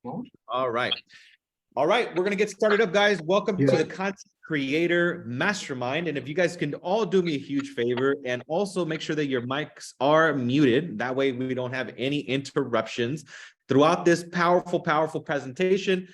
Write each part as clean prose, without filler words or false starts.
All right. All right. We're going to get started up, guys. Welcome to the Content Creator Mastermind. And if you guys can all do me a huge favor and also make sure that your mics are muted. That way we don't have any interruptions throughout this powerful presentation.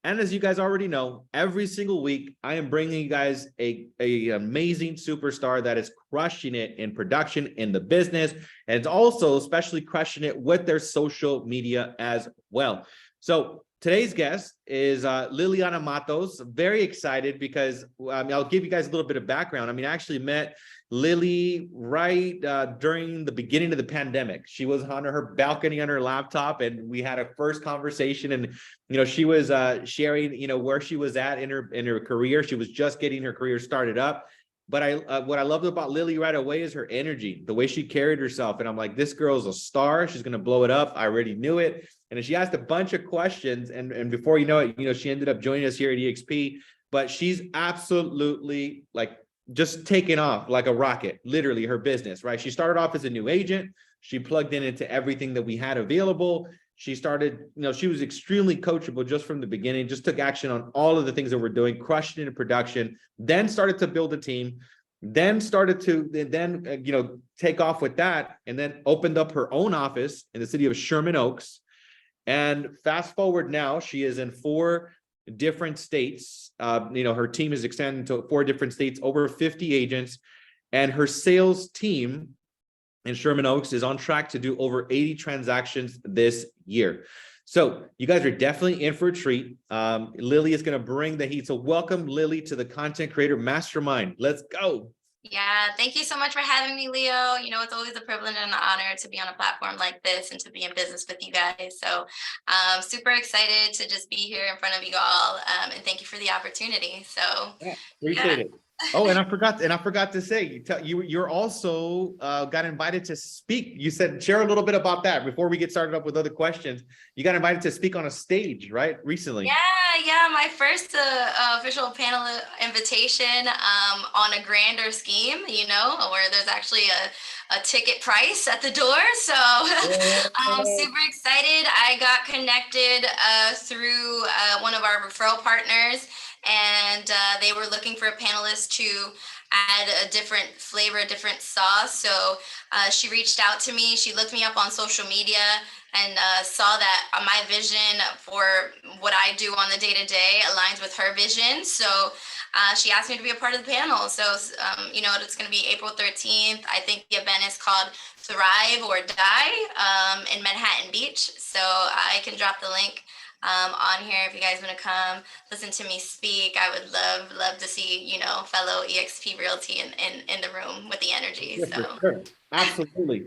And as you guys already know, every single week, I am bringing you guys a amazing superstar that is crushing it in production, in the business, and it's also especially crushing it with their social media as well. So today's guest is Lilliana Matos. Very excited because I'll give you guys a little bit of background. I actually met Lily right during the beginning of the pandemic. She was on her balcony on her laptop, and we had a first conversation. And she was sharing where she was at in her career. She was just getting her career started up. But what I loved about Lily right away is her energy, the way she carried herself. And I'm like, this girl's a star. She's gonna blow it up. I already knew it. And she asked a bunch of questions, and before you know it, she ended up joining us here at EXP. But she's absolutely like just taking off like a rocket, literally her business, right? She started off as a new agent. She plugged into everything that we had available. She started, she was extremely coachable just from the beginning, just took action on all of the things that we're doing, crushed it in production, then started to build a team, then started to take off with that, and then opened up her own office in the city of Sherman Oaks. And fast forward now, she is in 4 different states. Her team is extended to 4 different states, over 50 agents, and her sales team in Sherman Oaks is on track to do over 80 transactions this year. So you guys are definitely in for a treat. Lily is going to bring the heat. So welcome, Lily, to the Content Creator Mastermind. Let's go. Yeah, thank you so much for having me, Leo. It's always a privilege and an honor to be on a platform like this and to be in business with you guys. So I'm super excited to just be here in front of you all. And thank you for the opportunity. So appreciate it. Oh, and I forgot to say, you're also got invited to speak. You said share a little bit about that before we get started up with other questions. You got invited to speak on a stage, right? Recently. Yeah, my first official panel invitation on a grander scheme, where there's actually a ticket price at the door. So I'm super excited. I got connected through one of our referral partners, and they were looking for a panelist to add a different flavor, a different sauce. So she reached out to me. She looked me up on social media and saw that my vision for what I do on the day-to-day aligns with her vision. So she asked me to be a part of the panel. So, it's going to be April 13th. I think the event is called Thrive or Die in Manhattan Beach. So I can drop the link on here if you guys want to come listen to me speak. I would love to see fellow EXP Realty in the room with the energy. So sure.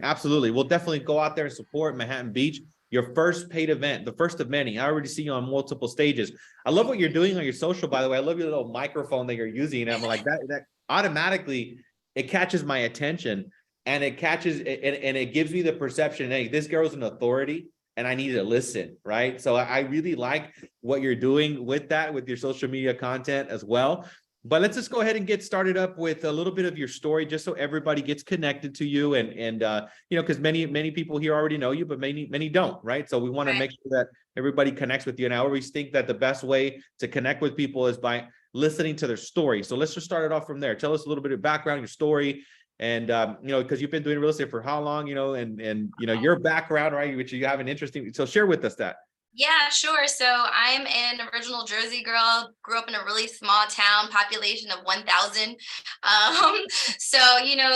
Absolutely. We'll definitely go out there and support Manhattan Beach. Your first paid event, the first of many. I already see you on multiple stages. I love what you're doing on your social, by the way. I love your little microphone that you're using. I'm like that automatically it catches my attention, and it catches and it gives me the perception, hey, this girl's an authority and I need to listen, right? So I really like what you're doing with that, with your social media content as well. But let's just go ahead and get started up with a little bit of your story, just so everybody gets connected to you. And because many people here already know you, but many don't, right? So we want to make sure that everybody connects with you. And I always think that the best way to connect with people is by listening to their story. So let's just start it off from there. Tell us a little bit of background, your story. And because you've been doing real estate for how long, and your background, right, which you have an interesting, so share with us that. Yeah, sure. So I'm an original Jersey girl, grew up in a really small town, population of 1,000. So,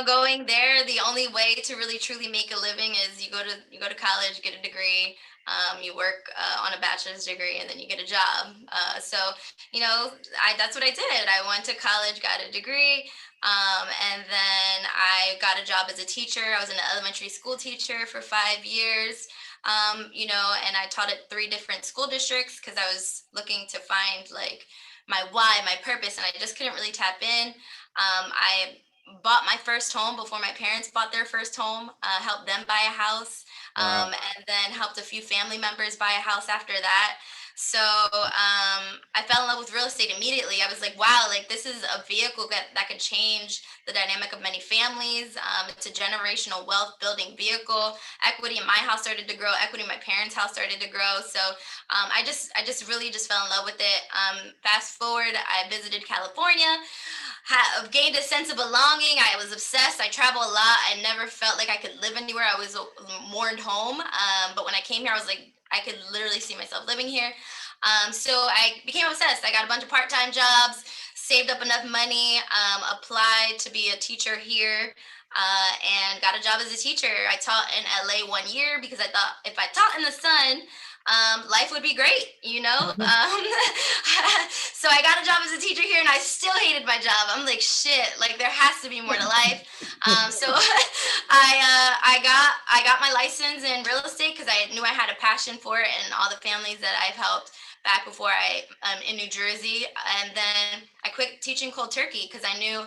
going there, the only way to really truly make a living is you go to college, get a degree, you work on a bachelor's degree, and then you get a job. So, that's what I did. I went to college, got a degree. And then I got a job as a teacher. I was an elementary school teacher for 5 years. And I taught at 3 different school districts because I was looking to find like my why, my purpose, and I just couldn't really tap in. I bought my first home before my parents bought their first home, helped them buy a house, and then helped a few family members buy a house after that. So I fell in love with real estate immediately. I was like, wow, like this is a vehicle that could change the dynamic of many families. It's a generational wealth building vehicle. Equity in my house started to grow. Equity in my parents' house started to grow. So I just really just fell in love with it. Fast forward, I visited California, have gained a sense of belonging. I was obsessed. I travel a lot. I never felt like I could live anywhere. I was mourned home. But when I came here, I was like, I could literally see myself living here. So I became obsessed. I got a bunch of part-time jobs, saved up enough money, applied to be a teacher here, and got a job as a teacher. I taught in LA 1 year because I thought if I taught in the sun, life would be great, you know? So I got a job as a teacher here and I still hated my job. I'm like, shit, like there has to be more to life. So I got my license in real estate because I knew I had a passion for it and all the families that I've helped back before I in New Jersey. And then I quit teaching cold turkey because I knew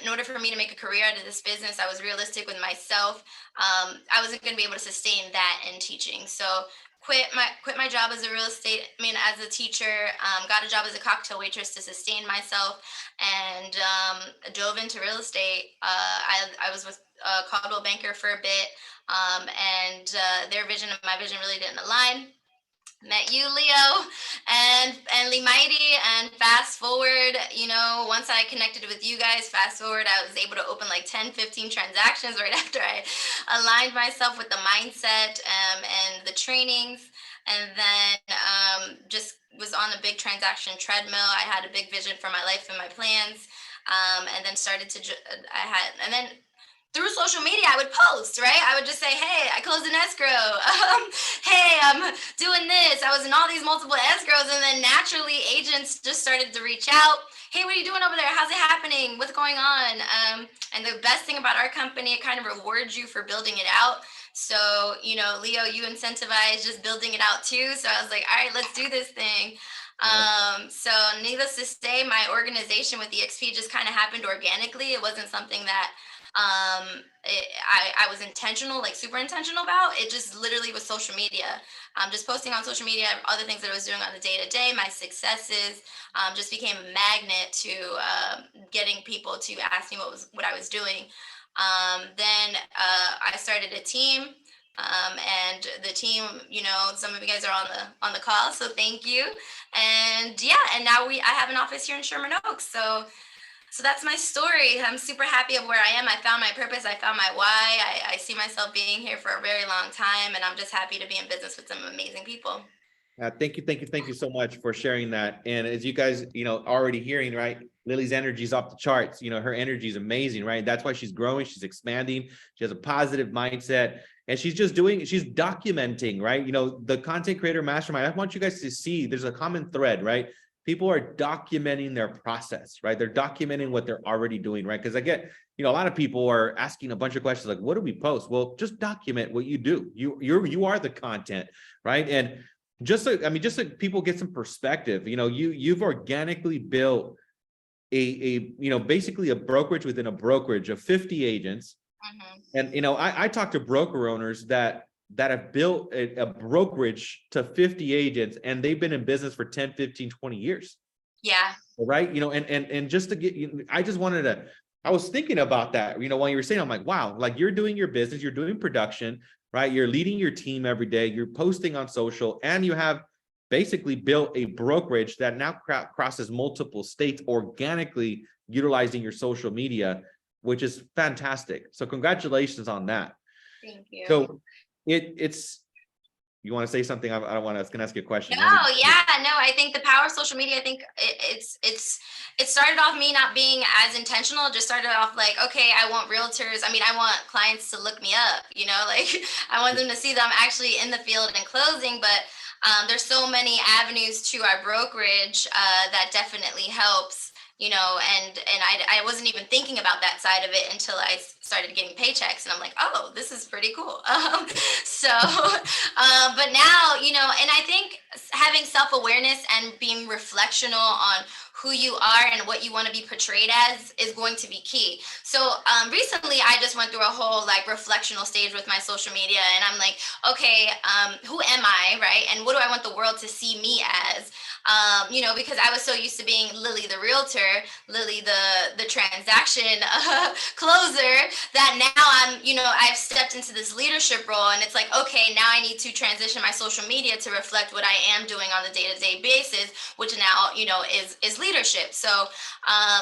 in order for me to make a career out of this business, I was realistic with myself. I wasn't going to be able to sustain that in teaching. So quit my job as as a teacher, got a job as a cocktail waitress to sustain myself, and dove into real estate. I was with Caldwell Banker for a bit, and their vision and my vision really didn't align. Met you, Leo, and Lee Mighty, and fast forward, once I connected with you guys, fast forward, I was able to open like 10, 15 transactions right after I aligned myself with the mindset and the trainings, and then just was on a big transaction treadmill. I had a big vision for my life and my plans, and then and then through social media, I would post, right? I would just say, hey, I closed an escrow. Hey, I'm doing this. I was in all these multiple escrows. And then naturally, agents just started to reach out. Hey, what are you doing over there? How's it happening? What's going on? And the best thing about our company, it kind of rewards you for building it out. So, Leo, you incentivize just building it out too. So I was like, all right, let's do this thing. So needless to say, my organization with EXP just kind of happened organically. It wasn't something that I was intentional, like super intentional about. It just literally was social media. Just posting on social media, other things that I was doing on the day to day, my successes, just became a magnet to getting people to ask me what I was doing. Then I started a team. And the team, some of you guys are on the call, so thank you. And yeah, and now I have an office here in Sherman Oaks. So that's my story. I'm super happy of where I am. I found my purpose. I found my why. I see myself being here for a very long time, and I'm just happy to be in business with some amazing people. Thank you so much for sharing that. And as you guys, already hearing, right, Lily's energy is off the charts. Her energy is amazing, right? That's why she's growing. She's expanding. She has a positive mindset, and she's documenting, right? The Content Creator Mastermind. I want you guys to see there's a common thread, right? People are documenting their process, right? They're documenting what they're already doing, right? Because I get, a lot of people are asking a bunch of questions like, what do we post? Well, just document what you do. You are the content, right? And just so people get some perspective, you've organically built basically a brokerage within a brokerage of 50 agents. Mm-hmm. And, I talk to broker owners that have built a brokerage to 50 agents, and they've been in business for 10, 15, 20 years. Yeah. Right. And just to get, I was thinking about that, while you were saying, I'm like, wow, like you're doing your business, you're doing production, right? You're leading your team every day, you're posting on social, and you have basically built a brokerage that now crosses multiple states organically utilizing your social media, which is fantastic. So congratulations on that. Thank you. So you want to say something? I was going to ask you a question. No, I think the power of social media, I think it started off me not being as intentional. It just started off like, okay, I want realtors. I want clients to look me up, like I want them to see that I'm actually in the field and closing, but there's so many avenues to our brokerage that definitely helps. And I wasn't even thinking about that side of it until I started getting paychecks, and I'm like, oh, this is pretty cool. But now, and I think having self-awareness and being reflectional on who you are and what you want to be portrayed as is going to be key. So recently I just went through a whole like reflectional stage with my social media, and I'm like, okay, who am I? I, right? And what do I want the world to see me as? You know, because I was so used to being Lily the realtor, Lily the transaction closer, that now I'm, you know, I've stepped into this leadership role, and it's like, okay, now I need to transition my social media to reflect what I am doing on the day-to-day basis, which now, you know, is leadership. So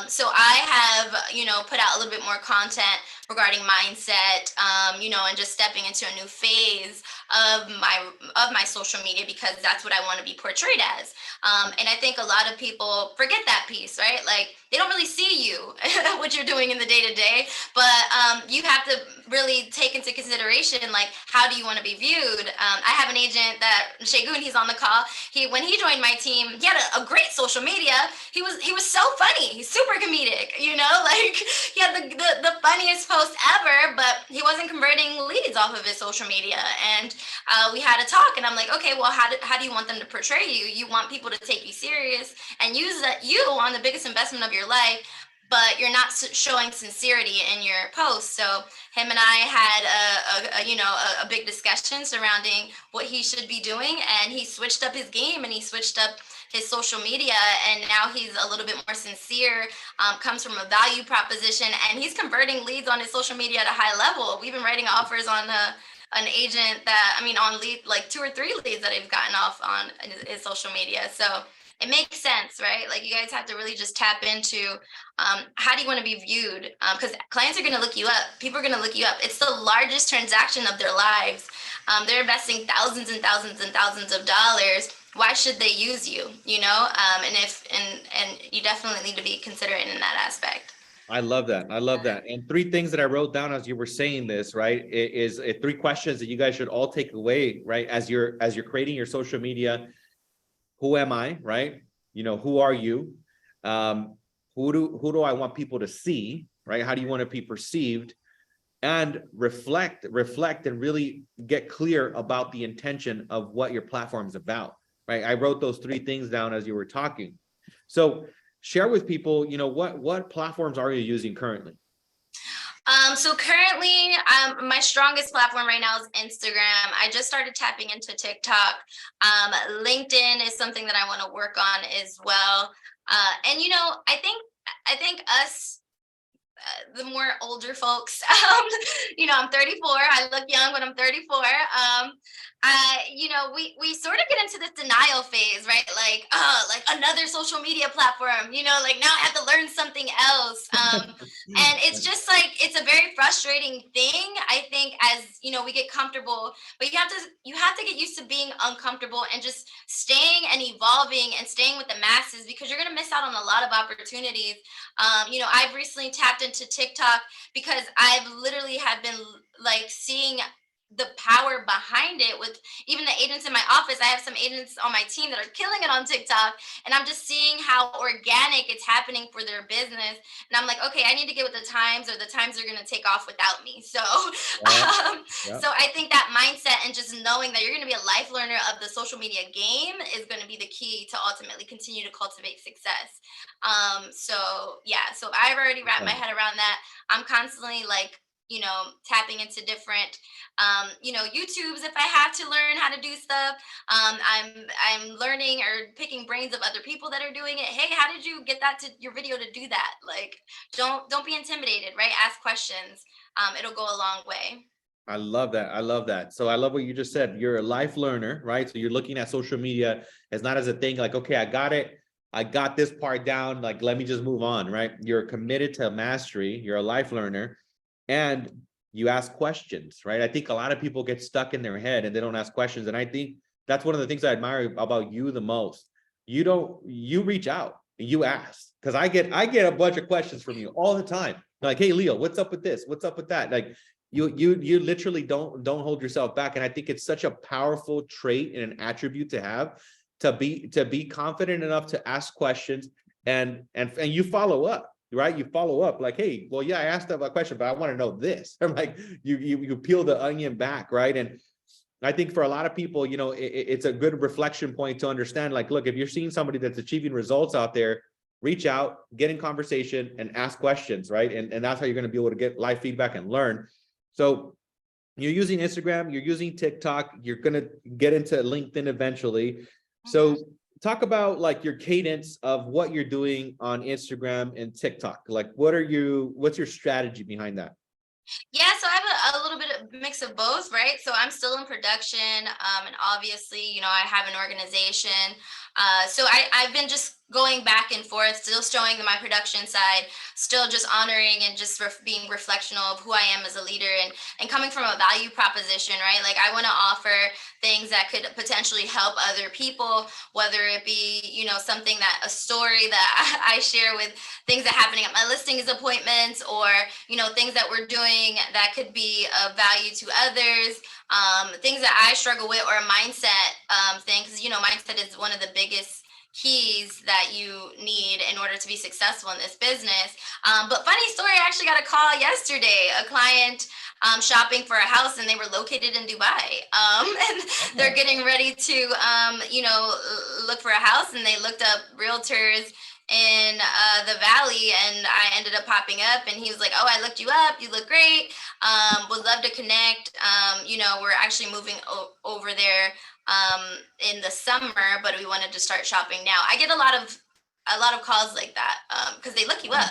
so I have, you know, put out a little bit more content regarding mindset, you know, and just stepping into a new phase of my social media, because that's what I want to be portrayed as. And I think a lot of people forget that piece, right? Like, they don't really see you, what you're doing in the day to day, but you have to really take into consideration, like, how do you want to be viewed? I have an agent that Shagun, he's on the call. When he joined my team, he had a great social media. He was so funny. He's super comedic, you know, like, he had the funniest post ever, but he wasn't converting leads off of his social media. And we had a talk, and I'm like, okay, well, how do you want them to portray you? You want people to take you serious and use that you on the biggest investment of your life, but you're not showing sincerity in your posts. So him and I had a big discussion surrounding what he should be doing, and he switched up his game, and he switched up his social media, and now he's a little bit more sincere, comes from a value proposition, and he's converting leads on his social media at a high level. We've been writing offers on an agent on lead, like 2 or 3 leads that I've gotten off on his social media. So it makes sense, right? Like, you guys have to really just tap into how do you want to be viewed? Because clients are going to look you up. People are going to look you up. It's the largest transaction of their lives. They're investing thousands and thousands and thousands of dollars. Why should they use you? You know, and you definitely need to be considerate in that aspect. I love that. I love that. And 3 things that I wrote down as you were saying this, right, is 3 questions that you guys should all take away, right, as you're creating your social media. Who am I, right? You know, who are you? Who do I want people to see, right? How do you want to be perceived? And reflect and really get clear about the intention of what your platform is about, right? I wrote those 3 things down as you were talking. So share with people, you know, what platforms are you using currently? So currently, my strongest platform right now is Instagram. I just started tapping into TikTok. LinkedIn is something that I want to work on as well. And, you know, I think us, the more older folks, you know, I'm 34. I look young, but I'm 34. You know, we sort of get into this denial phase, right? Like, oh, like another social media platform, you know, like now I have to learn something else. And it's just like, it's a very frustrating thing. I think, as you know, we get comfortable, but you have to get used to being uncomfortable and just staying and evolving and staying with the masses, because you're going to miss out on a lot of opportunities. You know, I've recently tapped into TikTok because I've literally have been like seeing the power behind it with even the agents in my office. I have some agents on my team that are killing it on TikTok, and I'm just seeing how organic it's happening for their business. And I'm like, okay, I need to get with the times, or the times are going to take off without me. So, so I think that mindset and just knowing that you're going to be a life learner of the social media game is going to be the key to ultimately continue to cultivate success. So yeah, so I've already wrapped my head around that. I'm constantly like, you know, tapping into different, you know, YouTubes if I have to learn how to do stuff. I'm learning or picking brains of other people that are doing it. Hey, how did you get that to your video to do that? Like, don't be intimidated, right? Ask questions. It'll go a long way. I love that. I love that. So I love what you just said. You're a life learner, right? So you're looking at social media as not as a thing like, okay, I got it. I got this part down. Like, let me just move on, right? You're committed to mastery. You're a life learner. And you ask questions, right? I think a lot of people get stuck in their head and they don't ask questions. And I think that's one of the things I admire about you the most. You reach out and you ask, because I get a bunch of questions from you all the time. Like, hey, Leo, what's up with this? What's up with that? Like, you literally don't hold yourself back. And I think it's such a powerful trait and an attribute to have, to be confident enough to ask questions and you follow up. Right, you follow up like, hey, well, yeah, I asked that question, but I want to know this. I'm like, you peel the onion back, right? And I think for a lot of people, you know, it's a good reflection point to understand. Like, look, if you're seeing somebody that's achieving results out there, reach out, get in conversation, and ask questions, right? And that's how you're going to be able to get live feedback and learn. So you're using Instagram, you're using TikTok, you're going to get into LinkedIn eventually. So talk about like your cadence of what you're doing on Instagram and TikTok. Like, what's your strategy behind that? Yeah, so I have a little bit of mix of both, right? So I'm still in production, and obviously, I have an organization. So I've been just going back and forth, still showing my production side, still just honoring and just being reflectional of who I am as a leader, and coming from a value proposition, right? Like I want to offer things that could potentially help other people, whether it be, something that a story that I share with things that are happening at my listings appointments, or things that we're doing that could be of value to others, things that I struggle with, or a mindset thing, because mindset is one of the biggest keys that you need in order to be successful in this business. But funny story, I actually got a call yesterday, a client shopping for a house, and they were located in Dubai, and they're getting ready to look for a house, and they looked up realtors in the valley, and I ended up popping up, and he was like, "Oh, I looked you up, you look great, would love to connect." We're actually moving over there in the summer, but we wanted to start shopping now. I get a lot of calls like that because they look you up.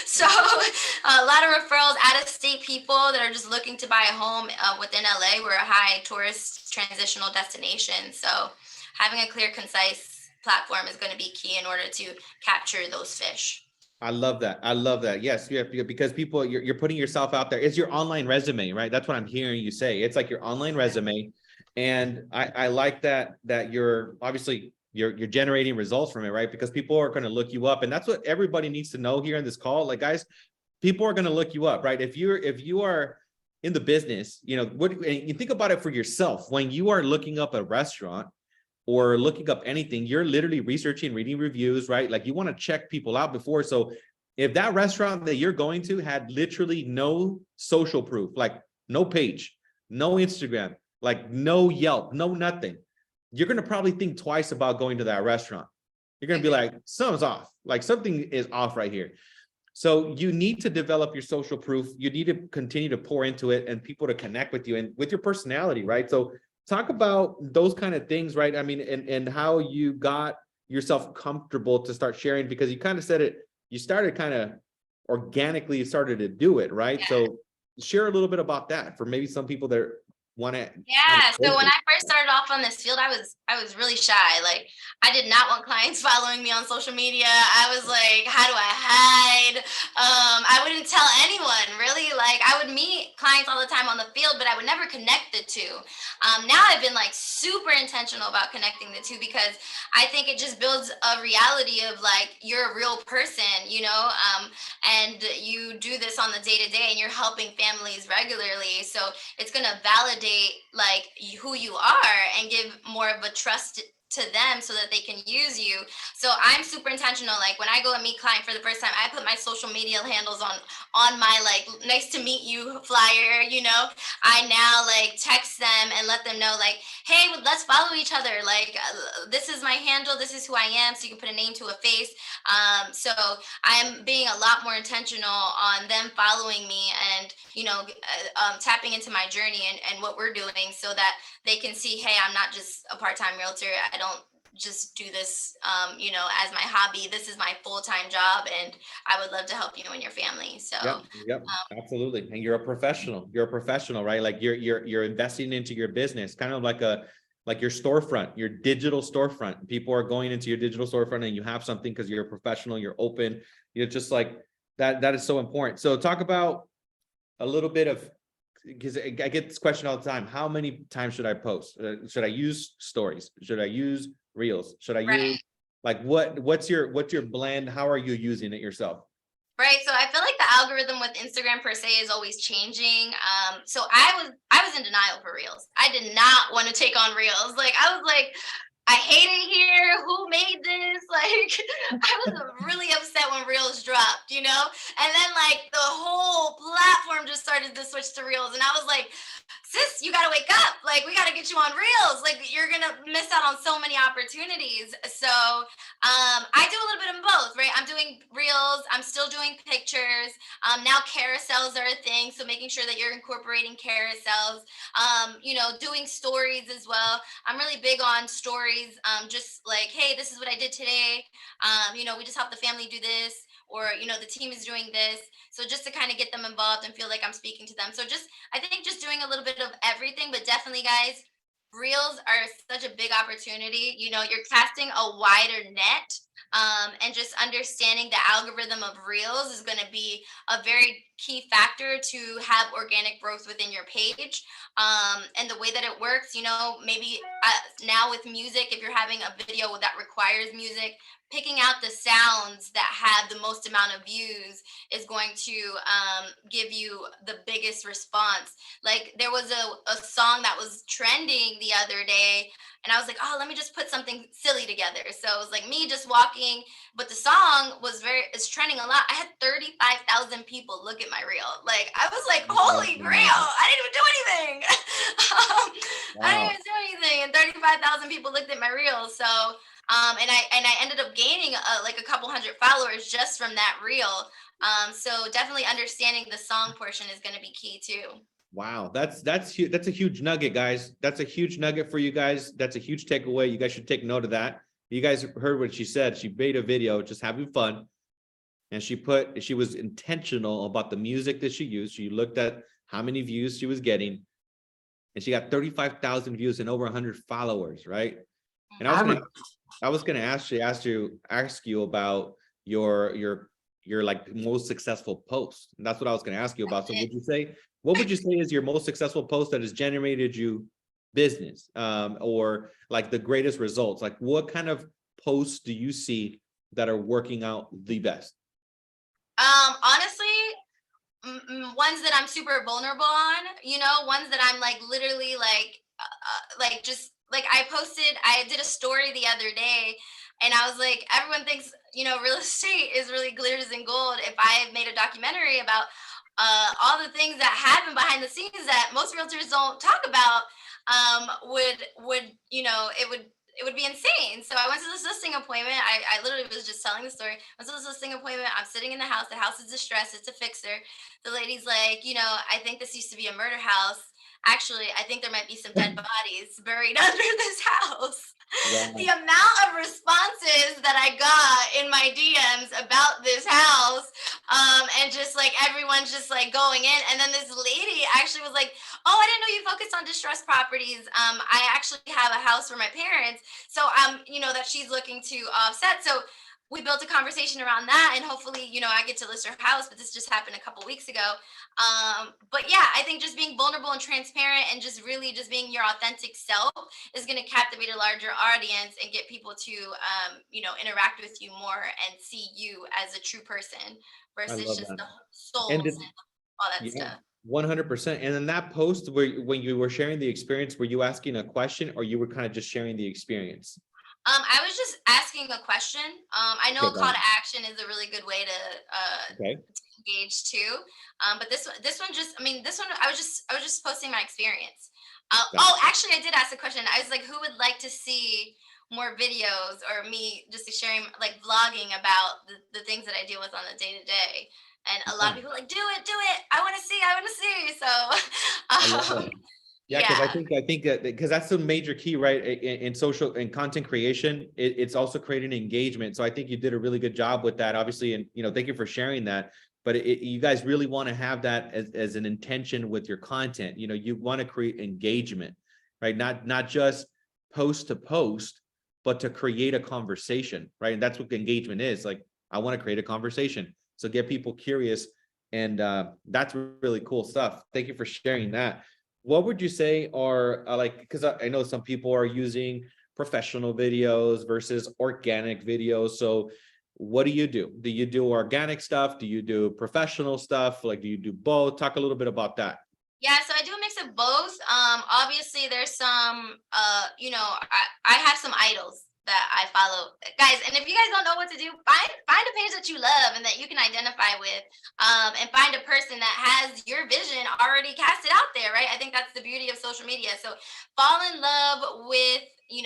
So a lot of referrals, out of state people that are just looking to buy a home within LA. We're a high tourist transitional destination, so having a clear, concise platform is going to be key in order to capture those fish. I love that. I love that. Yes, you have to, because people, you're putting yourself out there. It's your online resume, right? That's what I'm hearing you say. It's like your online resume. And I like that you're obviously you're generating results from it, right? Because people are going to look you up. And that's what everybody needs to know here in this call. Like, guys, people are going to look you up, right? If you are in the business, and you think about it for yourself, when you are looking up a restaurant or looking up anything, you're literally researching, reading reviews, right? Like you want to check people out before. So if that restaurant that you're going to had literally no social proof, like no page, no Instagram, like no Yelp, no nothing, you're going to probably think twice about going to that restaurant. You're going to be like, something's off, like something is off right here. So you need to develop your social proof. You need to continue to pour into it and people to connect with you and with your personality, right? So talk about those kind of things, right? I mean, and how you got yourself comfortable to start sharing, because you kind of said it, you started kind of organically started to do it, right? Yeah. So share a little bit about that for maybe some people that want to. Yeah. So when I first started off on this field, I was really shy. Like I did not want clients following me on social media. I was like, how do I hide? I wouldn't tell anyone really. Like I would meet clients all the time on the field, but I would never connect the two. Now I've been like super intentional about connecting the two, because I think it just builds a reality of like, you're a real person, and you do this on the day-to-day, and you're helping families regularly. So it's going to validate like who you are and give more of a trust to them so that they can use you. So I'm super intentional. Like when I go and meet client for the first time, I put my social media handles on my like nice to meet you flyer. I now like text them and let them know like, hey, let's follow each other. Like this is my handle, this is who I am, so you can put a name to a face. So I'm being a lot more intentional on them following me and tapping into my journey and what we're doing, so that they can see, hey, I'm not just a part-time realtor. I don't just do this, as my hobby. This is my full-time job, and I would love to help you and your family. So, yep, absolutely. And you're a professional. You're a professional, right? Like you're investing into your business, kind of like your storefront, your digital storefront. People are going into your digital storefront, and you have something because you're a professional. You're open. You're just like that. That is so important. So talk about a little bit of, because I get this question all the time. How many times should I post? Should I use stories? Should I use reels? Should I use like what's your blend? How are you using it yourself? Right. So I feel like the algorithm with Instagram per se is always changing. So I was in denial for reels. I did not want to take on reels. Like I was like, I hate it here. Who made this? Like, I was really upset when Reels dropped, you know? And then, like, the whole platform just started to switch to Reels. And I was like, sis, you got to wake up. Like, we got to get you on Reels. Like, you're going to miss out on so many opportunities. So, I do a little bit of both, right? I'm doing Reels. I'm still doing pictures. Now carousels are a thing. So, making sure that you're incorporating carousels, doing stories as well. I'm really big on stories. Just like, hey, this is what I did today. We just helped the family do this, or the team is doing this. So just to kind of get them involved and feel like I'm speaking to them. So I think just doing a little bit of everything, but definitely, guys, reels are such a big opportunity. You're casting a wider net. And just understanding the algorithm of reels is going to be a very key factor to have organic growth within your page. And the way that it works, maybe now with music, if you're having a video that requires music, picking out the sounds that have the most amount of views is going to give you the biggest response. Like, there was a song that was trending the other day, and I was like, oh, let me just put something silly together. So it was like me just walking, but the song is trending a lot. I had 35,000 people look at my reel. Like, I was like, holy grail, I didn't even do anything. I didn't even do anything, and 35,000 people looked at my reel. So and I ended up gaining like a couple hundred followers just from that reel. So definitely understanding the song portion is going to be key too. Wow, that's huge. That's a huge nugget, guys. That's a huge nugget for you guys. That's a huge takeaway. You guys should take note of that. You guys heard what she said. She made a video just having fun, and she was intentional about the music that she used. She looked at how many views she was getting, and she got 35,000 views and over 100 followers, right? And I was gonna ask you about your like most successful post. And that's what I was gonna ask you about. So what would you say is your most successful post that has generated you business, or like the greatest results? Like, what kind of posts do you see that are working out the best? Honestly, ones that I'm super vulnerable on, ones that I'm like literally like just like I did a story the other day, and I was like, everyone thinks, real estate is really glitters and gold. If I made a documentary about all the things that happen behind the scenes that most realtors don't talk about, it would be insane. So I went to this listing appointment. I literally was just telling the story. I went to this listing appointment. I'm sitting in the house. The house is distressed. It's a fixer. The lady's like, I think this used to be a murder house. Actually, I think there might be some dead bodies buried under this house. Wow. The amount of responses that I got in my DMs about this house, and just like everyone's just like going in. And then this lady actually was like, oh, I didn't know you focused on distressed properties. I actually have a house for my parents. So, that she's looking to offset. So we built a conversation around that, and hopefully, I get to list her house, but this just happened a couple weeks ago. But yeah, I think just being vulnerable and transparent and just really just being your authentic self is going to captivate a larger audience and get people to, interact with you more and see you as a true person versus just that. the souls And and all that stuff. 100%. And in that post where when you were sharing the experience, were you asking a question, or you were kind of just sharing the experience? I was just asking a question. I know Okay, a call to action is a really good way to okay. engage too. But this one I was just posting my experience. Actually, I did ask a question. I was like, who would like to see more videos or me just sharing, like, vlogging about the things that I deal with on the day to day? And a lot of people were like, do it. I want to see. So, Yeah, because I think that because that's the major key, right? In social and content creation, it's also creating engagement. So I think you did a really good job with that, obviously, and thank you for sharing that. But you guys really want to have that as an intention with your content. You want to create engagement, right? Not just post to post, but to create a conversation, right? And that's what engagement is. Like, I want to create a conversation, so get people curious, and that's really cool stuff. Thank you for sharing that. What would you say are like, because I know some people are using professional videos versus organic videos. So what do you do? Do you do organic stuff? Do you do professional stuff? Like, do you do both? Talk a little bit about that. Yeah, so I do a mix of both. Obviously there's some I have some idols that I follow. Guys, and if you guys don't know what to do, find a page that you love and that you can identify with. And find a person that has your vision already casted out there, right? I think that's the beauty of social media. So fall in love with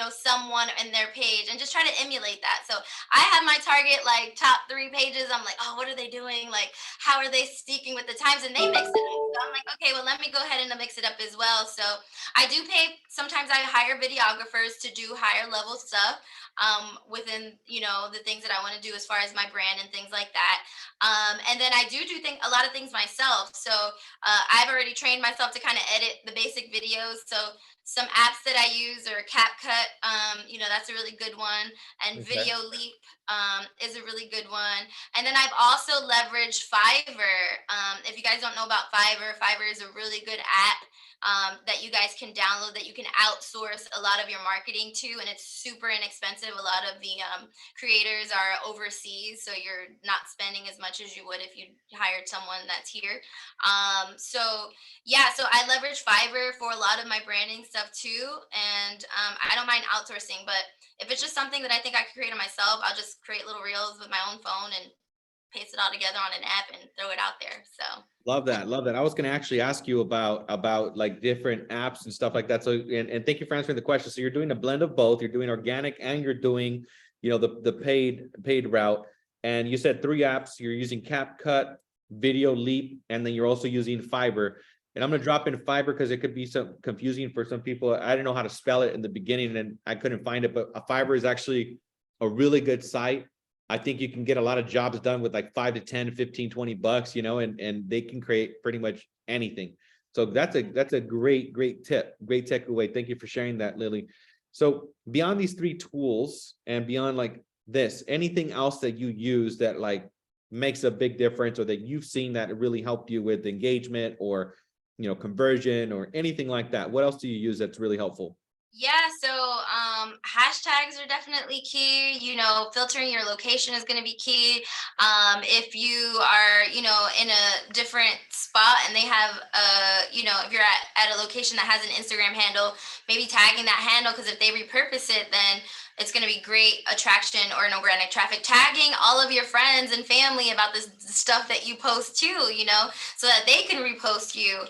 someone and their page and just try to emulate that. So I have my target like top 3 pages. I'm like, oh, what are they doing? Like, how are they speaking with the times? And they mix it up. So I'm like, okay, well, let me go ahead and mix it up as well. So I do pay, sometimes I hire videographers to do higher level stuff within, the things that I want to do as far as my brand and things like that. And then I do a lot of things myself. So I've already trained myself to kind of edit the basic videos. So some apps that I use are CapCut, that's a really good one, and Okay. Video Leap is a really good one. And then I've also leveraged Fiverr. If you guys don't know about Fiverr, Fiverr is a really good app that you guys can download that you can outsource a lot of your marketing to, and it's super inexpensive. A lot of the creators are overseas, so you're not spending as much as you would if you hired someone that's here. So yeah, so I leverage Fiverr for a lot of my branding stuff too, and I don't mind outsourcing. But if it's just something that I think I could create on myself, I'll just create little reels with my own phone and paste it all together on an app and throw it out there. So Love that. Love that. I was going to actually ask you about like different apps and stuff like that. So, and thank you for answering the question. So you're doing a blend of both. You're doing organic and you're doing, the paid route. And you said 3 apps. You're using CapCut, Video Leap, and then you're also using Fiverr. And I'm going to drop in Fiverr because it could be some confusing for some people. I didn't know how to spell it in the beginning and I couldn't find it, but Fiverr is actually a really good site. I think you can get a lot of jobs done with like 5 to 10, 15, 20 bucks, and they can create pretty much anything. So that's a great tip, great takeaway. Thank you for sharing that, Lily. So beyond these 3 tools and beyond like this, anything else that you use that like makes a big difference or that you've seen that really helped you with engagement or, conversion or anything like that? What else do you use that's really helpful? yeah, so hashtags are definitely key. Filtering your location is going to be key. If you are, in a different spot and they have, if you're at a location that has an Instagram handle, maybe tagging that handle, because if they repurpose it, then it's going to be great attraction or an organic traffic. Tagging all of your friends and family about this stuff that you post too, so that they can repost you.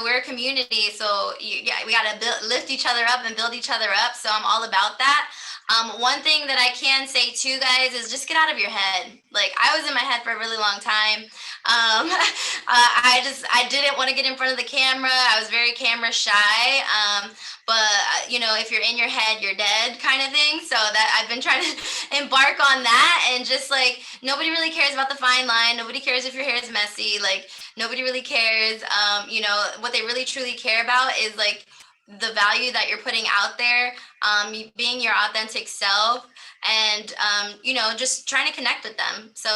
We're a community, so we got to lift each other up and build each other up. So I'm all about that. One thing that I can say too, guys, is just get out of your head. Like, I was in my head for a really long time. I didn't want to get in front of the camera. I was very camera shy. But if you're in your head, you're dead, kind of thing. So that I've been trying to embark on that, and just like, nobody really cares about the fine line. Nobody cares if your hair is messy. Like, nobody really cares. What they really truly care about is like the value that you're putting out there, being your authentic self, and just trying to connect with them. So,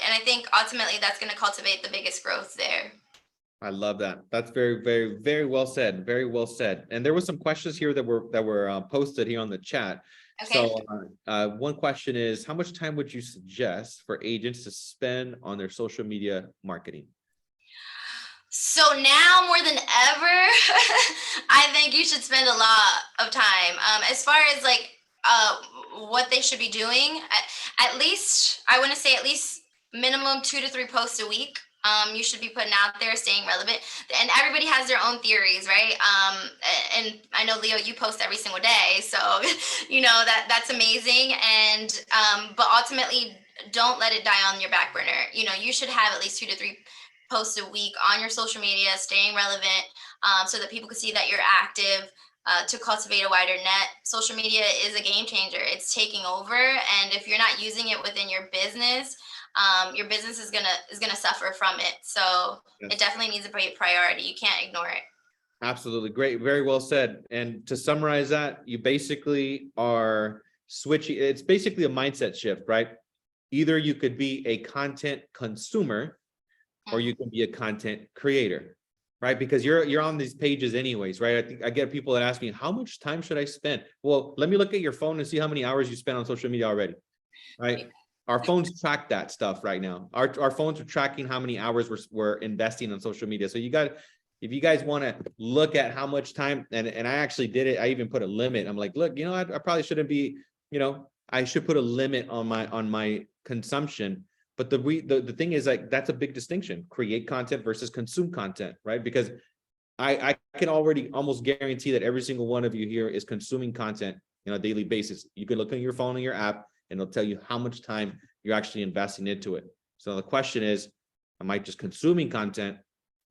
and I think ultimately that's going to cultivate the biggest growth there. I love that. That's very, very, very well said. Very well said. And there were some questions here that were posted here on the chat. Okay. So one question is, how much time would you suggest for agents to spend on their social media marketing? So now more than ever, I think you should spend a lot of time. As far as like what they should be doing, at least I want to say at least minimum 2 to 3 posts a week. You should be putting out there, staying relevant, and everybody has their own theories, right? And I know, Leo, you post every single day, so that's amazing. And but ultimately, don't let it die on your back burner. You should have at least 2 to 3 posts a week on your social media, staying relevant, so that people can see that you're active. To cultivate a wider net, social media is a game changer. It's taking over, and if you're not using it within your business is gonna suffer from it. So Yes. It definitely needs to be a priority. You can't ignore it. Absolutely. Great. Very well said. And to summarize that, you basically are switching. It's basically a mindset shift, right? Either you could be a content consumer or you can be a content creator, right? Because you're on these pages anyways, right? I think I get people that ask me, how much time should I spend? Well, let me look at your phone and see how many hours you spent on social media already, right? Our phones track that stuff right now. Our phones are tracking how many hours we're investing on social media. So you if you guys want to look at how much time, and I actually did it, I even put a limit. I'm like, look, I probably shouldn't be, I should put a limit on my consumption. But the thing is, like, that's a big distinction: create content versus consume content, right? Because I can already almost guarantee that every single one of you here is consuming content on a daily basis. You can look on your phone, on your app, and it'll tell you how much time you're actually investing into it. So the question is, am I just consuming content?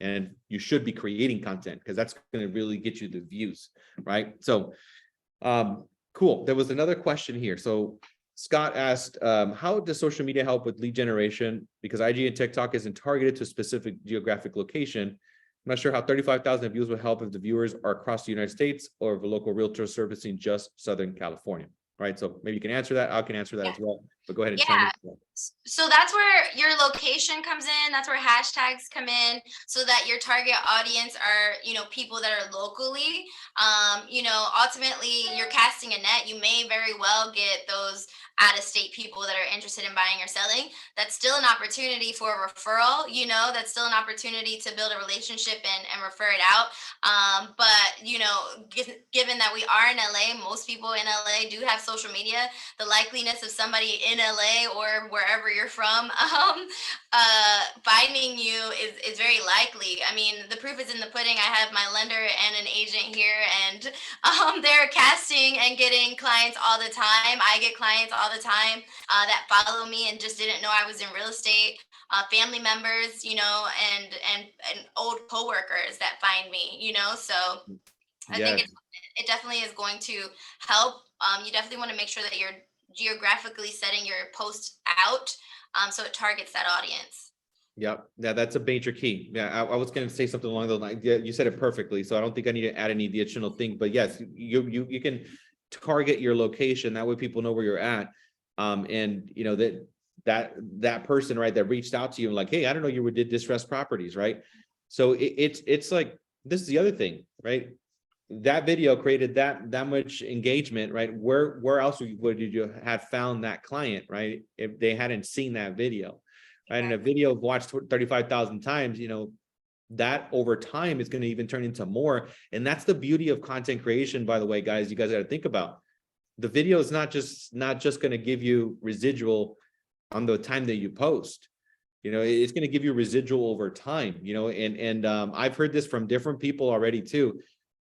And you should be creating content, because that's going to really get you the views, right? So cool. There was another question here. So Scott asked, how does social media help with lead generation? Because IG and TikTok isn't targeted to a specific geographic location. I'm not sure how 35,000 views will help if the viewers are across the United States or if a local realtor servicing just Southern California, right? So maybe you can answer that. I can answer that as well, but go ahead and chime in. So that's where your location comes in. That's where hashtags come in, so that your target audience are, people that are locally, ultimately you're casting a net. You may very well get those out-of-state people that are interested in buying or selling. That's still an opportunity for a referral, that's still an opportunity to build a relationship and refer it out. But, given that we are in LA, most people in LA do have social media. The likeliness of somebody in LA or wherever you're from finding you is very likely. I mean, the proof is in the pudding. I have my lender and an agent here, and they're casting and getting clients all the time. I get clients all the time that follow me and just didn't know I was in real estate. Family members, and old coworkers that find me, so I think it definitely is going to help. You definitely want to make sure that you're geographically setting your post out so it targets that audience. Yep. Yeah, that's a major key. Yeah, I was going to say something along those lines. Yeah, you said it perfectly. So I don't think I need to add any additional thing. But yes, you can target your location. That way people know where you're at. And that person, right, that reached out to you and like, hey, I don't know you did distressed properties, right? So it's like, this is the other thing, right? That video created that much engagement, right? Where else would you have found that client, right? If they hadn't seen that video, right? And a video watched 35,000 times, that over time is going to even turn into more. And that's the beauty of content creation, by the way, guys. You guys got to think about the video is not just going to give you residual on the time that you post. It's going to give you residual over time. And I've heard this from different people already too.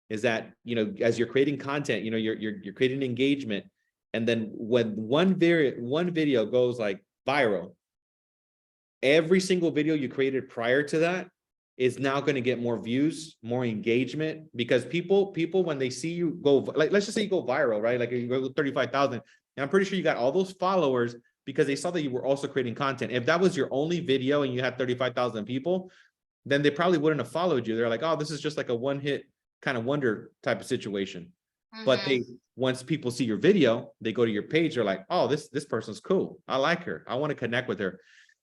Is that, as you're creating content, you're creating engagement. And then when one video goes like viral, every single video you created prior to that is now going to get more views, more engagement, because people, when they see you go, like, let's just say you go viral, right? Like you go 35,000, and I'm pretty sure you got all those followers because they saw that you were also creating content. If that was your only video and you had 35,000 people, then they probably wouldn't have followed you. They're like, oh, this is just like a one-hit kind of wonder type of situation. But once people see your video, they go to your page, they're like, oh, this person's cool. I like her. I want to connect with her.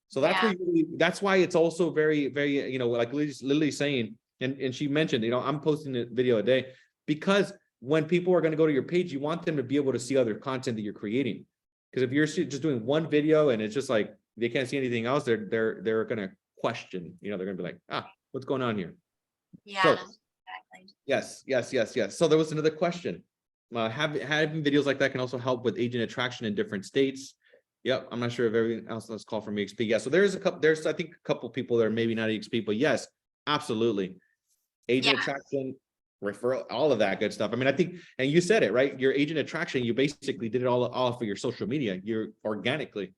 So that's why it's also very, very, like Lily's saying, and she mentioned, I'm posting a video a day, because when people are going to go to your page, you want them to be able to see other content that you're creating. Because if you're just doing one video and it's just like they can't see anything else, they're going to question, they're going to be like, what's going on here? Yeah. So, yes. So there was another question. Having videos like that can also help with agent attraction in different states. Yep. I'm not sure if everyone else let's call from EXP. Yeah. So there's I think a couple people that are maybe not EXP, but yes, absolutely. Agent attraction, referral, all of that good stuff. I mean, I think, and you said it, right? Your agent attraction, you basically did it all for your social media. You're organically.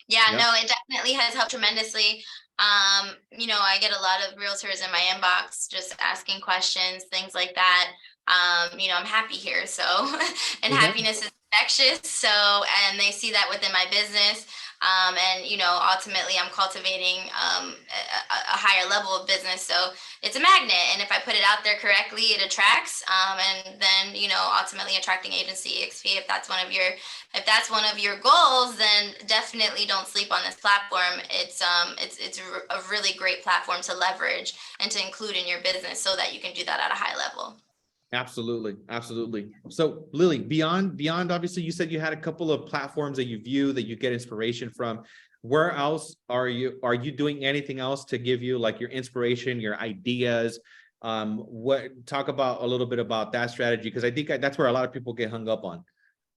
Yeah, no, it definitely has helped tremendously. I get a lot of realtors in my inbox just asking questions, things like that. I'm happy here. So, and happiness is infectious. So, and they see that within my business. Ultimately I'm cultivating a higher level of business. So it's a magnet. And if I put it out there correctly, it attracts. And then, ultimately attracting agency EXP, if that's one of your goals, then definitely don't sleep on this platform. It's a really great platform to leverage and to include in your business so that you can do that at a high level. Absolutely. So Lily, beyond, obviously you said you had a couple of platforms that you view, that you get inspiration from. where else are you doing anything else to give you like your inspiration, your ideas? Talk about a little bit about that strategy, because I think that's where a lot of people get hung up on.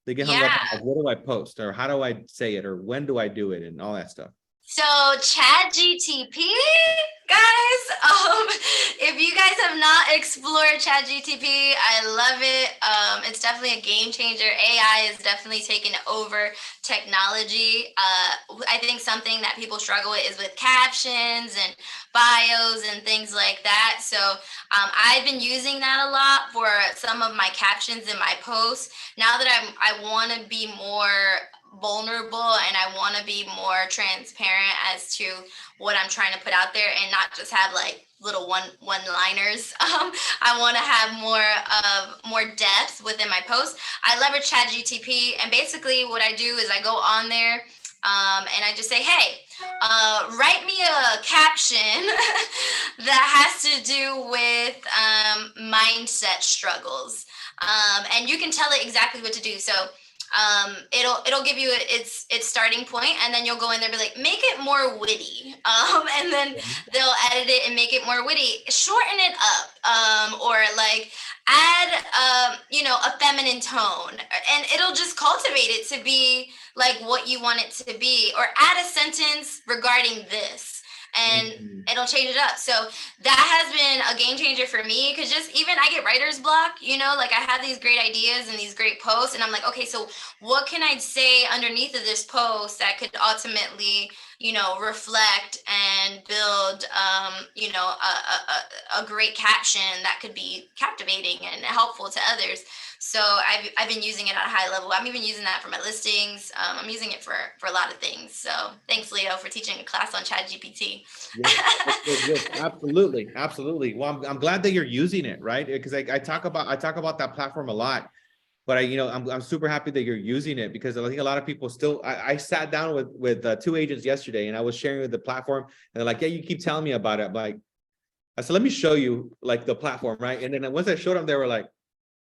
They get hung up on like, what do I post, or how do I say it, or when do I do it, and all that stuff. So ChatGTP, guys, if you guys have not explored ChatGTP, I love it. It's definitely a game changer. AI is definitely taking over technology. I think something that people struggle with is with captions and bios and things like that. So I've been using that a lot for some of my captions in my posts. Now that I want to be more vulnerable and I want to be more transparent as to what I'm trying to put out there and not just have like little one-liners. I want to have more depth within my posts. I leverage ChatGTP, and basically what I do is I go on there and I just say, hey, write me a caption that has to do with mindset struggles, and you can tell it exactly what to do. So it'll give you its starting point, and then you'll go in there and be like, make it more witty, and then they'll edit it and make it more witty, shorten it up, or like add a feminine tone, and it'll just cultivate it to be like what you want it to be, or add a sentence regarding this, and it'll change it up. So that has been a game changer for me, because just even I get writer's block, like I have these great ideas and these great posts, and I'm like, okay, so what can I say underneath of this post that could ultimately, reflect and build, a great caption that could be captivating and helpful to others. So I've been using it at a high level. I'm even using that for my listings. I'm using it for a lot of things. So thanks, Leo, for teaching a class on ChatGPT. Yes, absolutely. Well, I'm glad that you're using it, right? Because I talk about that platform a lot, but I'm super happy that you're using it, because I think a lot of people still. I sat down with 2 agents yesterday, and I was sharing with the platform, and they're like, "Yeah, you keep telling me about it." Like, I said, "Let me show you like the platform, right?" And then once I showed them, they were like,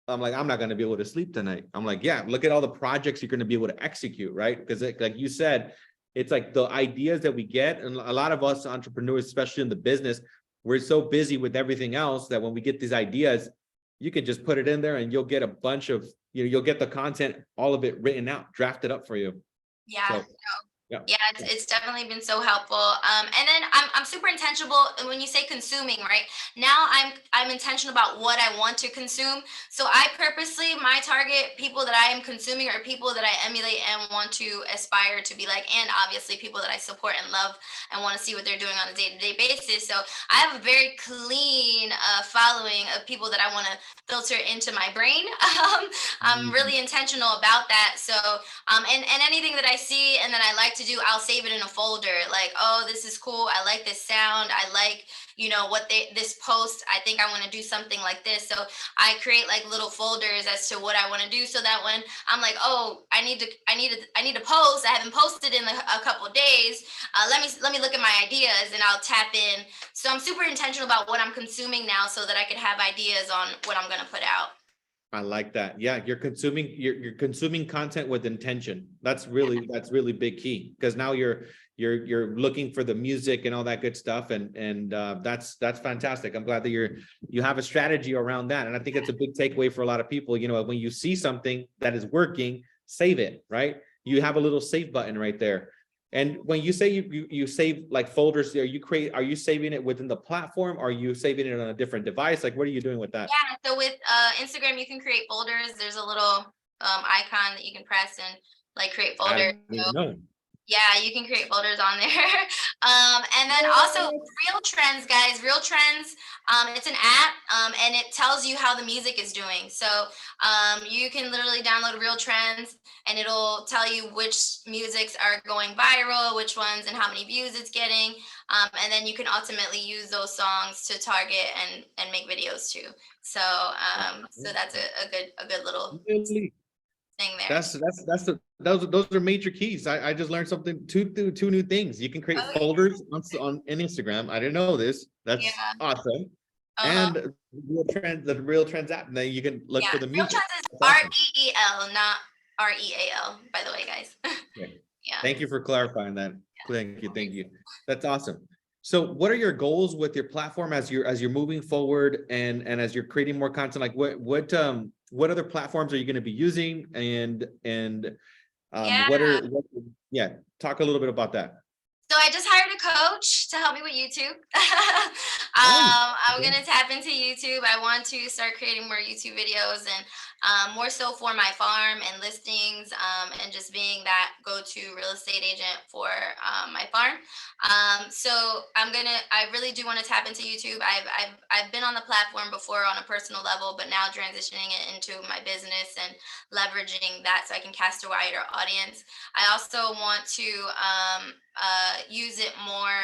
I'm like, I'm not going to be able to sleep tonight. I'm like, yeah, look at all the projects you're going to be able to execute, right? Because like you said, it's like the ideas that we get, and a lot of us entrepreneurs, especially in the business, we're so busy with everything else that when we get these ideas, you can just put it in there and you'll get a bunch of, you'll get the content, all of it written out, drafted up for you. Yeah. So, yeah, it's definitely been so helpful. And then I'm super intentional when you say consuming, right? Now I'm intentional about what I want to consume. So I purposely, my target people that I am consuming are people that I emulate and want to aspire to be like, and obviously people that I support and love and want to see what they're doing on a day-to-day basis. So I have a very clean following of people that I want to filter into my brain. I'm really intentional about that. So and anything that I see and that I like to do, I'll save it in a folder. Like, oh, this is cool. I like this sound. I like, this post. I think I want to do something like this. So I create like little folders as to what I want to do, so that when I'm like, oh, I need to post. I haven't posted in a couple of days. Let me look at my ideas, and I'll tap in. So I'm super intentional about what I'm consuming now, so that I could have ideas on what I'm going to put out. I like that. Yeah, you're consuming content with intention. That's really big key, because now you're looking for the music and all that good stuff, and that's fantastic. I'm glad that you have a strategy around that, and I think it's a big takeaway for a lot of people. When you see something that is working, save it, right? You have a little save button right there. And when you say you save like folders, are you saving it within the platform? Or are you saving it on a different device? Like, what are you doing with that? Yeah, so with Instagram, you can create folders. There's a little icon that you can press and like create folders. So, yeah, you can create folders on there. And then also Real Trends, guys. Real Trends, it's an app, and it tells you how the music is doing. So you can literally download Real Trends, and it'll tell you which musics are going viral, which ones, and how many views it's getting. And then you can ultimately use those songs to target and make videos too. So so that's a good little thing there. Those are major keys. I just learned something, two new things. You can create folders on Instagram. I didn't know this. That's awesome. And the Real Trends app. Now you can look for the music. Real Trends is REEL, not REAL, by the way, guys. Yeah. Thank you for clarifying that. Thank you. Thank you. That's awesome. So what are your goals with your platform as you're moving forward and as you're creating more content? Like what other platforms are you going to be using Yeah. yeah, talk a little bit about that. So I just hired a coach to help me with YouTube. Nice. I'm gonna tap into YouTube. I want to start creating more YouTube videos and more so for my farm and listings, and just being that go-to real estate agent for my farm. I really do want to tap into YouTube. I've been on the platform before on a personal level, but now transitioning it into my business and leveraging that so I can cast a wider audience. I also want to use it more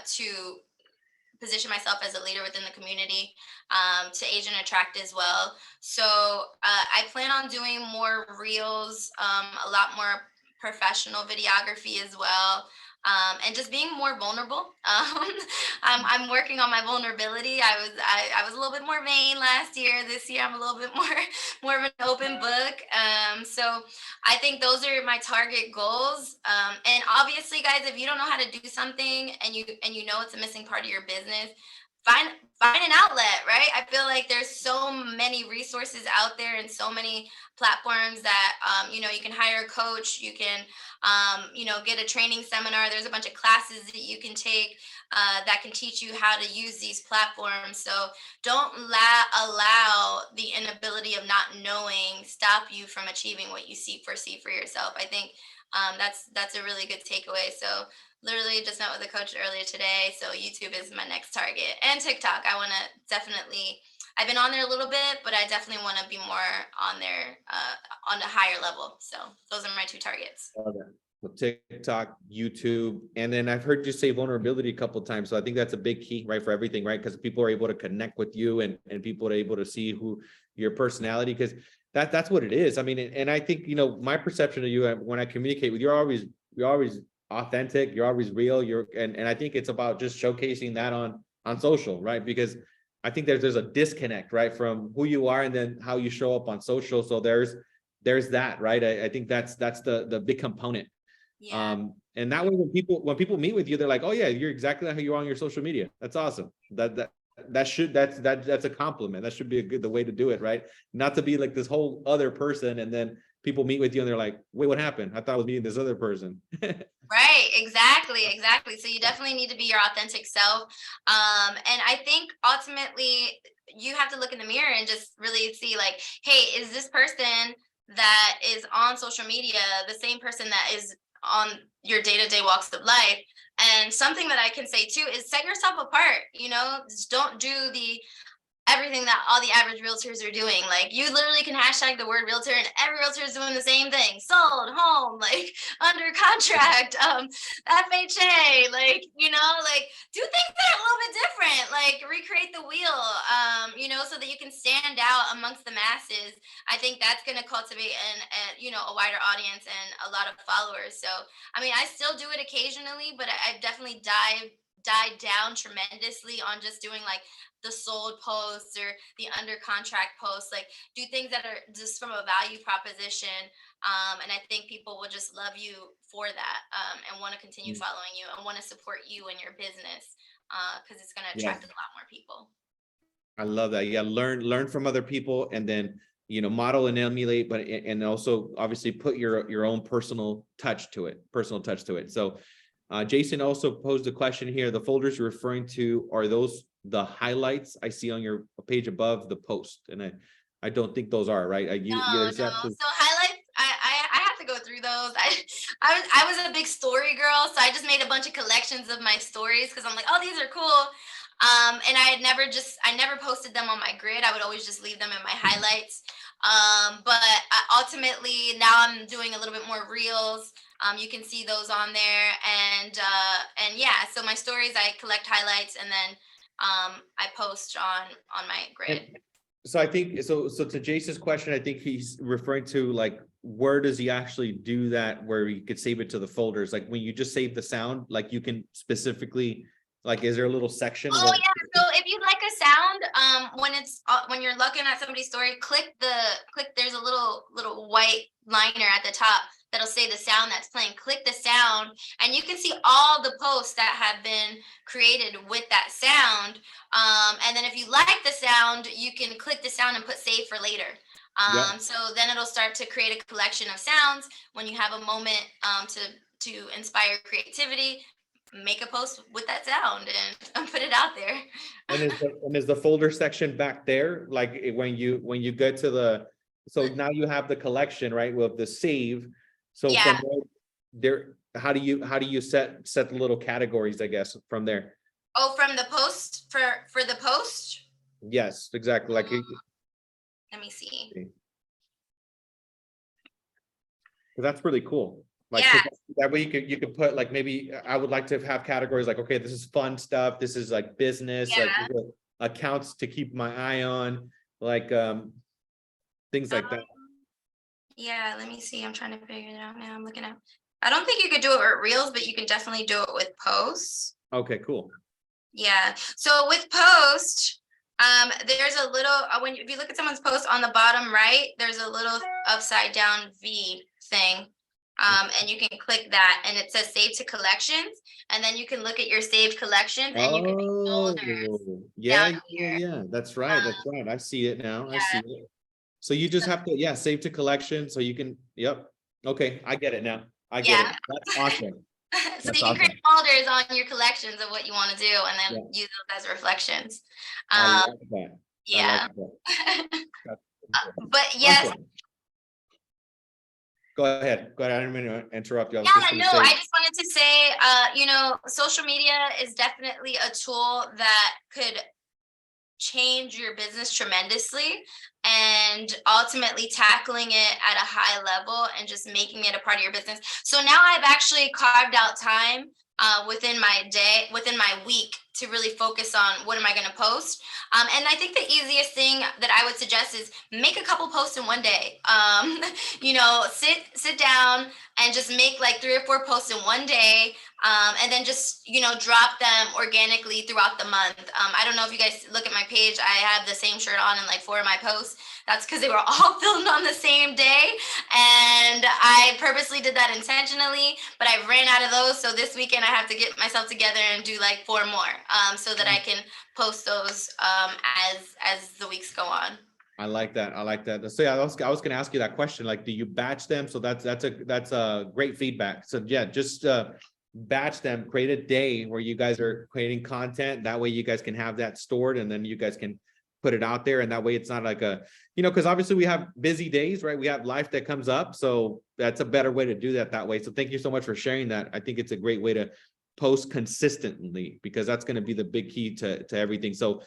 to position myself as a leader within the community, to agent attract as well. So I plan on doing more reels, a lot more professional videography as well. And just being more vulnerable. I'm working on my vulnerability. I was a little bit more vain last year. This year I'm a little bit more of an open book. So I think those are my target goals. And obviously, guys, if you don't know how to do something and you know it's a missing part of your business, find an outlet, right? I feel like there's so many resources out there and so many platforms that you can hire a coach, you can get a training seminar. There's a bunch of classes that you can take that can teach you how to use these platforms. So don't allow the inability of not knowing stop you from achieving what you foresee for yourself. I think that's a really good takeaway. So literally just met with a coach earlier today. So YouTube is my next target, and TikTok. I want to definitely. I've been on there a little bit, but I definitely want to be more on there on a higher level. So those are my two targets. Okay. So TikTok, YouTube, and then I've heard you say vulnerability a couple of times. So I think that's a big key, right, for everything, right? Because people are able to connect with you and people are able to see who your personality, because that's what it is. I mean, and I think, my perception of you when I communicate with you, you're always authentic, you're always real, and I think it's about just showcasing that on social, right? Because I think there's a disconnect, right, from who you are and then how you show up on social. So there's that, right? I think that's the big component. Yeah. And that way when people meet with you, they're like, oh yeah, you're exactly how you are on your social media. That's awesome. That's a compliment. That should be the way to do it, right? Not to be like this whole other person and then people meet with you and they're like, wait, what happened? I thought I was meeting this other person. Right, exactly. So you definitely need to be your authentic self. And I think ultimately you have to look in the mirror and just really see like, hey, is this person that is on social media the same person that is on your day-to-day walks of life? And something that I can say too is set yourself apart. Just don't do everything that all the average realtors are doing. Like, you literally can hashtag the word realtor and every realtor is doing the same thing: sold, home, like under contract, FHA, do things that are a little bit different, like recreate the wheel, so that you can stand out amongst the masses. I think that's going to cultivate a wider audience and a lot of followers. So I mean, I still do it occasionally, but I've definitely died down tremendously on just doing like the sold posts or the under contract posts. Like, do things that are just from a value proposition, and I think people will just love you for that, and want to continue following you and want to support you and your business, because it's going to attract a lot more people. I love that. Yeah, learn from other people, and then model and emulate, but and also obviously put your own personal touch to it. So Jason also posed a question here. The folders you're referring to, are those the highlights I see on your page above the post? And I don't think those are, right. No. So highlights, I have to go through those. I was a big story girl, so I just made a bunch of collections of my stories because I'm like, oh, these are cool. And I never posted them on my grid. I would always just leave them in my highlights. But ultimately now I'm doing a little bit more reels. You can see those on there, and yeah, so my stories, I collect highlights and then I post on my grid. So I think so to Jason's question, I think he's referring to like, where does he actually do that, where you could save it to the folders? Like when you just save the sound, like you can specifically, like, is there a little section? Oh yeah, so if you like a sound, when you're looking at somebody's story, click there's a little white liner at the top. that'll say the sound that's playing. Click the sound, and you can see all the posts that have been created with that sound. And then if you like the sound, you can click the sound and put save for later. So then it'll start to create a collection of sounds. When you have a moment to inspire creativity, make a post with that sound and put it out there. And is the folder section back there? Like when you get to the, so now you have the collection, right, with the save. So Yeah. from there, how do you set the little categories, I guess, from there? Oh, from the post for the post? Yes, exactly. Like Let me see. that's really cool. Like, Yeah. that way you could put, like, maybe I would like to have categories like, okay, this is fun stuff, this is like business, like accounts to keep my eye on, like things like that. Yeah, let me see. I'm trying to figure it out now. I'm looking at. I don't think you could do it with Reels, but you can definitely do it with posts. Okay, cool. Yeah. So with post, there's a little if you look at someone's post on the bottom right, there's a little upside down V thing. And you can click that, and it says save to collections, and then you can look at your saved collections, and you can make folders. Yeah, that's right. I see it now. I see it. So you just have to, save to collection, so you can, okay, I get it now. I get it. That's awesome. So you can create folders on your collections of what you want to do, and then use those as reflections. I like that. Yeah. I like that. But yes. Awesome. Go ahead. I didn't mean to interrupt you. I just wanted to say, social media is definitely a tool that could change your business tremendously, and ultimately tackling it at a high level and just making it a part of your business. So now I've actually carved out time within my week to really focus on what am I going to post. And I think the easiest thing that I would suggest is make a couple posts in one day. Sit down and just make like 3 or 4 posts in one day. And then just, drop them organically throughout the month. I don't know if you guys look at my page. I have the same shirt on in like 4 of my posts. That's because they were all filmed on the same day. And I purposely did that intentionally, but I ran out of those. So this weekend I have to get myself together and do like 4 more so that I can post those as the weeks go on. I like that. So I was going to ask you that question. Like, do you batch them? So that's a great feedback. So just batch them, create a day where you guys are creating content. That way you guys can have that stored, and then you guys can put it out there. And that way it's not like because obviously we have busy days, right? We have life that comes up. So that's a better way to do that way. So thank you so much for sharing that. I think it's a great way to post consistently, because that's going to be the big key to everything. So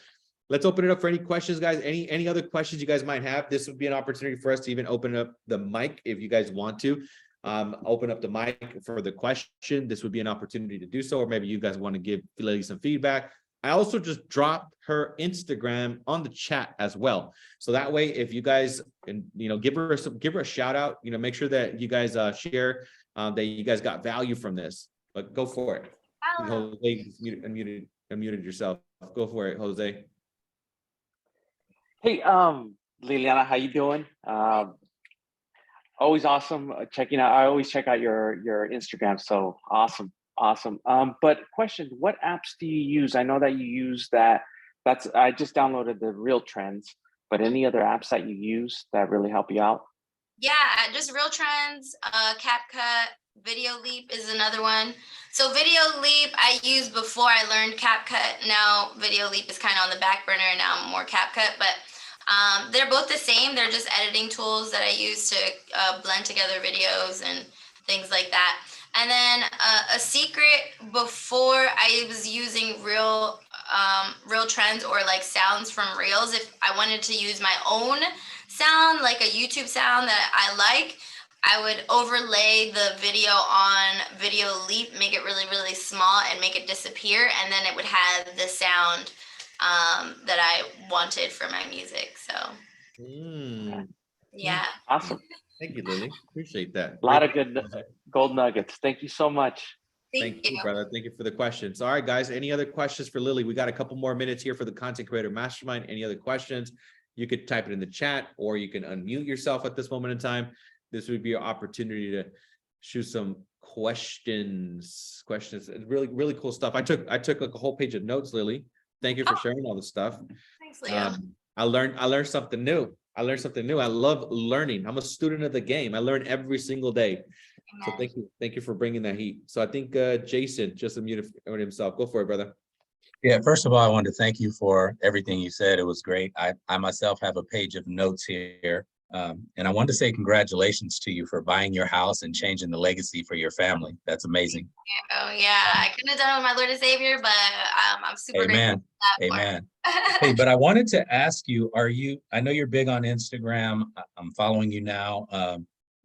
let's open it up for any questions, guys. Any other questions you guys might have? This would be an opportunity for us to even open up the mic if you guys want to. Open up the mic for the question. This would be an opportunity to do so, or maybe you guys want to give Lily some feedback. I also just dropped her Instagram on the chat as well, so that way if you guys can, give her a shout out. Make sure that you guys share that you guys got value from this. But go for it. Jose, unmuted yourself. Go for it, Jose. Hey, Liliana, how you doing? Always awesome checking out. I always check out your Instagram. So awesome. But question, what apps do you use? I know that you use I just downloaded the Real Trends, but any other apps that you use that really help you out? Yeah, just Real Trends, CapCut, Video Leap is another one. So Video Leap I used before I learned CapCut. Now Video Leap is kind of on the back burner, and now I'm more CapCut, but they're both the same. They're just editing tools that I use to blend together videos and things like that. And then a secret, before I was using Real Trends or like sounds from Reels, if I wanted to use my own sound, like a YouTube sound that I like, I would overlay the video on Video Leap, make it really, really small and make it disappear. And then it would have the sound that I wanted for my music. So yeah. Awesome. Thank you, Lily. Appreciate that. A lot of good gold nuggets. Thank you so much. Thank you, brother. Thank you for the questions. All right, guys. Any other questions for Lily? We got a couple more minutes here for the Content Creator Mastermind. Any other questions? You could type it in the chat, or you can unmute yourself at this moment in time. this would be your opportunity to shoot some questions. It's really, really cool stuff. I took like a whole page of notes, Lily. Thank you for sharing all this stuff. Thanks, Leo. I learned something new. I love learning. I'm a student of the game. I learn every single day. So thank you for bringing that heat. So I think Jason just unmuted himself. Go for it, brother. Yeah, first of all, I wanted to thank you for everything you said. It was great. I myself have a page of notes here. And I wanted to say congratulations to you for buying your house and changing the legacy for your family. That's amazing. Oh yeah, I couldn't have done it with my Lord and Savior, but I'm super Amen. grateful. Amen. Hey, but I wanted to ask you, I know you're big on Instagram. I'm following you now.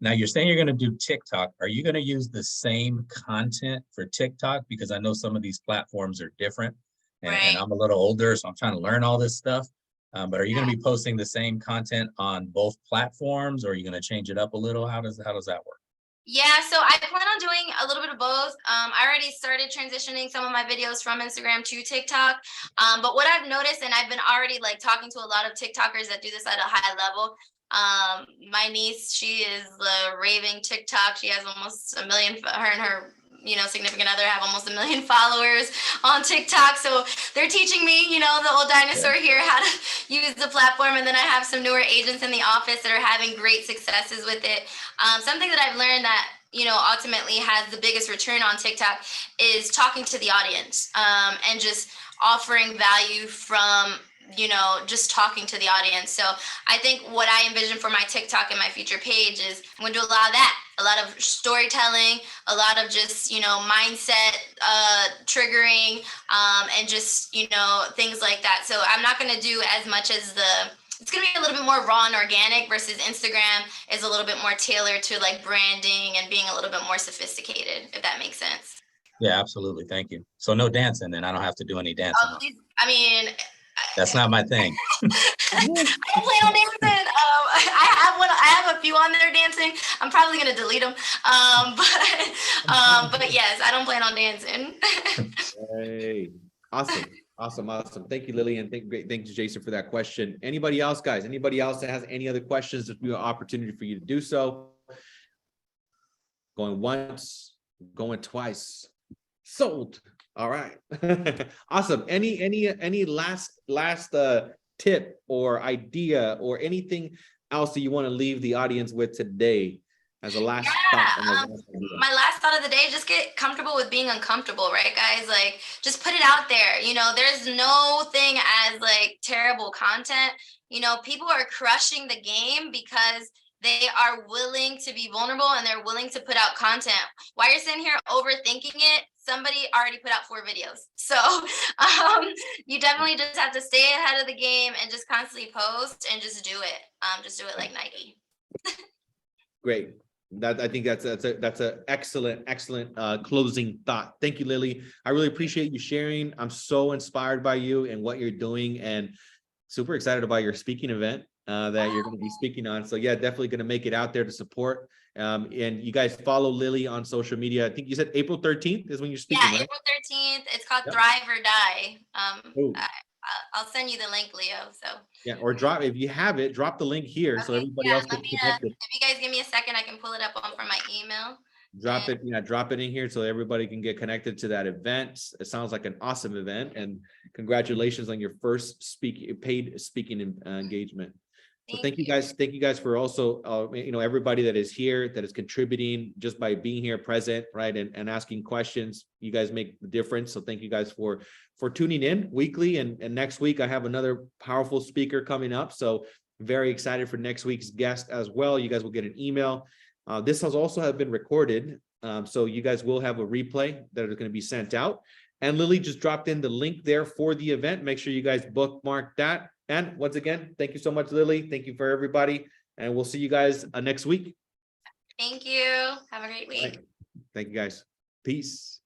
Now you're saying you're going to do TikTok. Are you going to use the same content for TikTok? Because I know some of these platforms are different, and I'm a little older, so I'm trying to learn all this stuff. But are you going to be posting the same content on both platforms, or are you going to change it up a little? How does that work? Yeah, so I plan on doing a little bit of both. I already started transitioning some of my videos from Instagram to TikTok. But what I've noticed, and I've been already like talking to a lot of TikTokers that do this at a high level. My niece, she is the raving TikTok. She has almost 1 million, her and her significant other have almost 1 million followers on TikTok. So they're teaching me, the old dinosaur here, how to use the platform. And then I have some newer agents in the office that are having great successes with it. Something that I've learned that, ultimately has the biggest return on TikTok is talking to the audience, and just offering value from, just talking to the audience. So I think what I envision for my TikTok and my future page is I'm going to do a lot of that, a lot of storytelling, a lot of just, mindset triggering, and just, things like that. So I'm not going to do as much as it's going to be a little bit more raw and organic versus Instagram is a little bit more tailored to like branding and being a little bit more sophisticated, if that makes sense. Yeah, absolutely. Thank you. So no dancing, then I don't have to do any dancing. That's not my thing. I don't plan on dancing. I have a few on there dancing. I'm probably gonna delete them. But yes, I don't plan on dancing. Hey, awesome. Thank you, Lily, and thank you, Jason, for that question. Anybody else, guys? Anybody else that has any other questions? There's an opportunity for you to do so. Going once, going twice. Sold. All right. Awesome. Any last tip or idea or anything else that you want to leave the audience with today as a last thought? My last thought of the day, just get comfortable with being uncomfortable, right, guys? Like, just put it out there. There's no thing as like terrible content. People are crushing the game because they are willing to be vulnerable and they're willing to put out content. While you're sitting here overthinking it, somebody already put out 4 videos. So you definitely just have to stay ahead of the game and just constantly post and just do it. Just do it like Nike. Great. I think that's an excellent closing thought. Thank you, Lily. I really appreciate you sharing. I'm so inspired by you and what you're doing, and super excited about your speaking event that you're going to be speaking on. So yeah, definitely going to make it out there to support. And you guys follow Lily on social media. I think you said April 13th is when you're speaking, right? April 13th. It's called Thrive or Die. Oh. I'll send you the link, Leo. So yeah, or if you have it, drop the link here so everybody else can connect. If you guys give me a second, I can pull it up from my email. Drop it in here so everybody can get connected to that event. It sounds like an awesome event, and congratulations on your first paid speaking engagement. So thank you guys for also everybody that is here, that is contributing just by being here present, right, and asking questions. You guys make the difference. So thank you guys for tuning in weekly, and next week I have another powerful speaker coming up. So very excited for next week's guest as well. You guys will get an email. This has also been recorded, so you guys will have a replay that is going to be sent out. And Lily just dropped in the link there for the event. Make sure you guys bookmark that. And once again, thank you so much, Lily. Thank you for everybody. And we'll see you guys next week. Thank you. Have a great week. Right. Thank you, guys. Peace.